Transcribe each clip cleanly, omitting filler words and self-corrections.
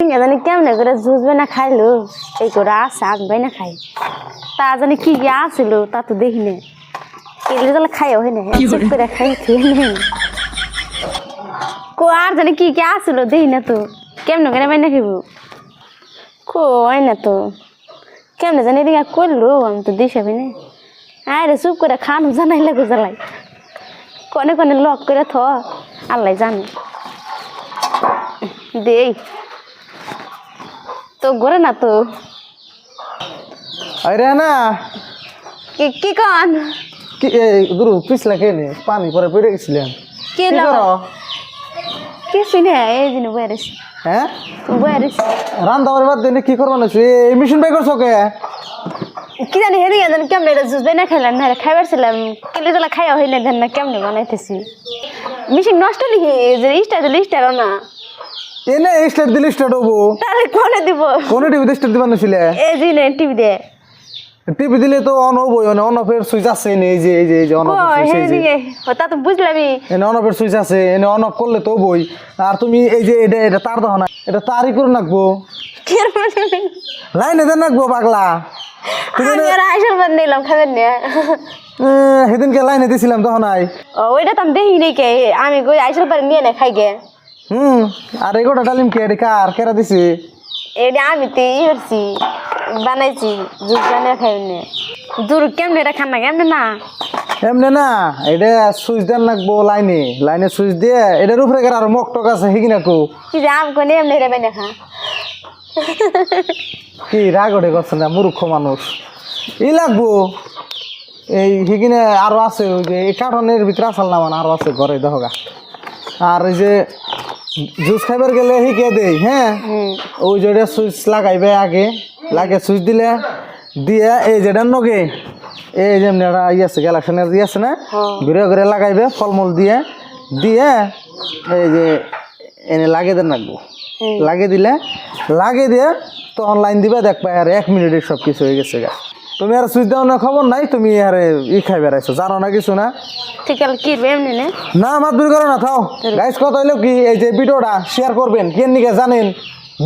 হেদিন জানি কেমনে করে জুস বানা খাইলো এই করে শাক বানা খাই তা জানি কি কি আসিল তা তো দেখি না কেলে জল খাইও হয় না চুপ করে খাই খেয়ে নেই কো আর জানি কি কি আসিল দেখি না তো কেমনে করে বানা খাইব কই না তো কেমনে জানি এদিকে করলো আমি তো দিশা পাই না আরে চুপ করে খানো জানাই লাগে জ্বালাই কনে কনে লক করে থ আল্লাহ জানে দেই তো ঘরে না তো আরে না কি কন কি দূর পিছলা কেনে পানি পরে পড়ে গেছিলাম কি করো কি শুনে এই দিন বয়ারিস হ্যাঁ বয়ারিস রান্না বাদ দেনে কি করবা না এই মেশিন বাই করছো কে কি জানি হেদিকে জানি কেমনে জুস বানা খাইলাম না খাইবার ছিলাম কেলে জলা খাইয়া হই না দেন না কেমনে বানাইতেছি মিশিং নষ্ট লিখে যে স্টার না এনে স্টার্ট দিলে স্টার্ট হবো তাহলে কোনে দিব কোন টিভিতে স্টার্ট দিবা নছিল এই যে নে টিভি দে টিভি দিলে তো অন হবো অন অফের সুইচ আছে এই যে অন অফ সুইচ এই যে তা তো বুঝলামই এনে অন অফের সুইচ আছে এনে অন অফ করলে তো বই আর তুমি এই যে এটা তার দাও না এটা তারই করে রাখবো লাইনে দেন রাখবো পাগলা আমি আর আইসার বাদ নিলাম খাবেন না সেদিনকে লাইনে দিছিলাম তখন আই ওইটা তো আমি দেখি নাই কে আমি কই আইসার পরে নিয়ে না খাই গে আর এগোটা ডালিম কে এটা কার কেরা দিছি এটা আমি তো করছি বানাইছি জুস বানিয়ে খাই না দূর কেমনে এটা খান না কেমনে না এমনি না এটা সুইচ দেন রাখবো লাইনে সুইচ দিয়ে এটার উপরে আর মক টক আছে হিগি না কো কি যে আম কোনে এমনি রে বানিয়ে খা কি রাগ ওঠে করছে না মূর্খ মানুষ ই লাগবো এই হিগিনে আরো আছে ওই যে এই কার্টনের ভিতরে আসাল না মানে আরো আছে ঘরে দেখা আর ওই যে জুস খাইবার গেলে হিকে দেই হ্যাঁ ওই যেটা সুইচ লাগাইবে আগে লাগে সুইচ দিলে দিয়ে এই যেটা নগে এই যেমনি একটা ইয়ে আছে গ্যালাক্সনের ইয়ে আছে না ঘুরে ঘুরে লাগাইবে ফলমূল দিয়ে এই যে এনে লাগিয়ে দেন রাখবো লাগিয়ে দিয়ে তখন লাইন দিবে দেখবা আর 1 মিনিটে সব কিছু হয়ে গেছে গা তুমি আর সুইচ দেওয়ার খবর নাই তুমি আর খাই বেড়াইছো জানো না কিছু না ঠিক আছে কি এমনি না মাত দূর করো না থাও গাইস কথা হইলো কি এই যে ভিডিওটা শেয়ার করবেন কেন নিকে জানেন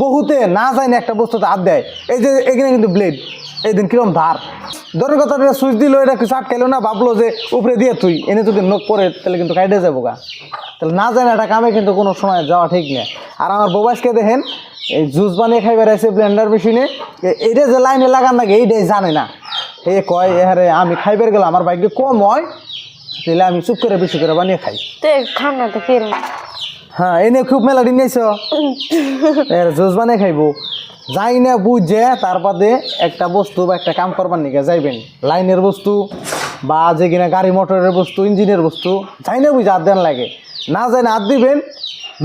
বহুতে না জানে একটা বস্তুতে হাত দেয় এই যে এখানে কিন্তু ব্লেড এই দিন কিরম ধার ধরেন কথা সুইচ দিল এটা কিছু আটকাইলো না ভাবলো যে উপরে দিয়ে তুই এনে যদি নখ পরে তাহলে কিন্তু কাইটে যাবো গা তাহলে না জানে একটা কামে কিন্তু কোনো সময় যাওয়া ঠিক নেই আর আমার বোবাসকে দেখেন এই জুস বানিয়ে খাই বেড়াইছে ব্লেন্ডার মেশিনে এইটা যে লাইনে লাগান লাগে এইটাই জানে না এ কয় এহারে আমি খাইবার গেলাম আমার বাইকে কম হয় তাহলে আমি চুপ করে বেশি করে বানিয়ে খাই তো খান না তো কিরম হ্যাঁ এনে খুব মেলা দিন নিয়েছ জুস বানিয়ে খাইবো যাই না বুঝে তার বাদে একটা বস্তু বা একটা কাম করবার নিকে যাইবেন লাইনের বস্তু বা যে কিনা গাড়ি মোটরের বস্তু ইঞ্জিনের বস্তু যাই না বুঝে হাত দেন লাগে না যাই না হাত দিবেন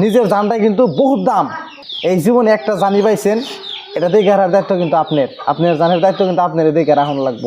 নিজের জানটাই কিন্তু বহুত দাম এই জীবনে একটা জানি পাইছেন এটা দেখে রাখার দায়িত্ব কিন্তু আপনার জানের দায়িত্ব কিন্তু আপনার দেখে রাখানো লাগবে।